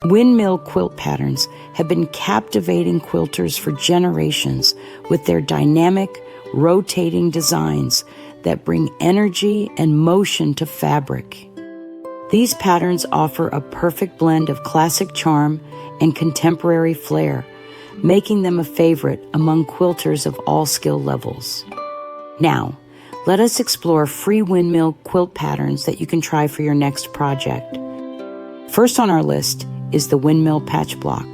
Windmill quilt patterns have been captivating quilters for generations with their dynamic, rotating designs that bring energy and motion to fabric. These patterns offer a perfect blend of classic charm and contemporary flair, making them a favorite among quilters of all skill levels. Now, let us explore free windmill quilt patterns that you can try for your next project. First on our list is the Windmill Patch Block,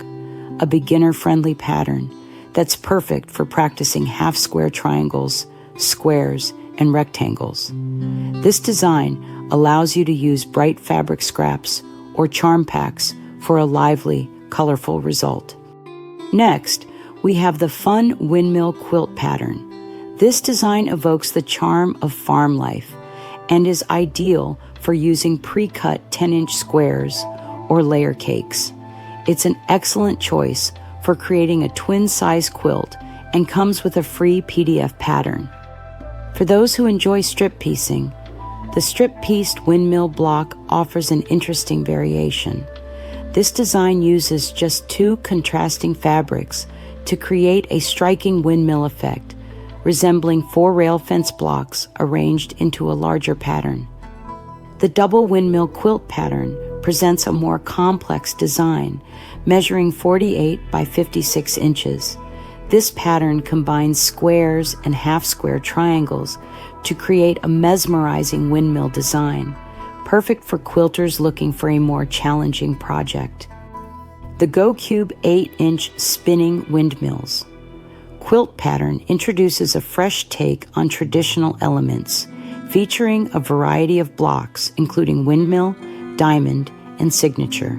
a beginner-friendly pattern that's perfect for practicing half-square triangles, squares, and rectangles. This design allows you to use bright fabric scraps or charm packs for a lively, colorful result. Next, we have the fun Windmill Quilt pattern. This design evokes the charm of farm life and is ideal for using pre-cut 10-inch squares or layer cakes. It's an excellent choice for creating a twin-size quilt and comes with a free PDF pattern. For those who enjoy strip piecing, the strip pieced windmill block offers an interesting variation. This design uses just 2 contrasting fabrics to create a striking windmill effect, resembling 4 rail fence blocks arranged into a larger pattern. The double windmill quilt pattern presents a more complex design, measuring 48 by 56 inches. This pattern combines squares and half-square triangles to create a mesmerizing windmill design, perfect for quilters looking for a more challenging project. The Go Cube 8-inch spinning windmills quilt pattern introduces a fresh take on traditional elements, featuring a variety of blocks, including windmill, diamond, and signature.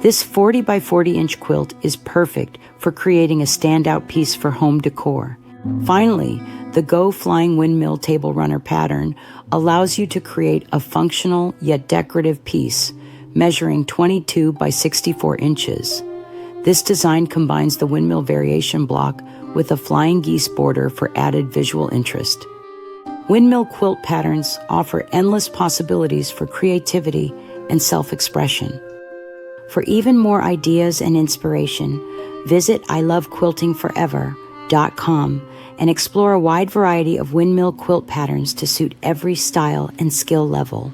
This 40 by 40 inch quilt is perfect for creating a standout piece for home decor. Finally, the Go Flying Windmill Table Runner pattern allows you to create a functional yet decorative piece, measuring 22 by 64 inches. This design combines the windmill variation block with a flying geese border for added visual interest. Windmill quilt patterns offer endless possibilities for creativity and self-expression. For even more ideas and inspiration, visit ilovequiltingforever.com and explore a wide variety of windmill quilt patterns to suit every style and skill level.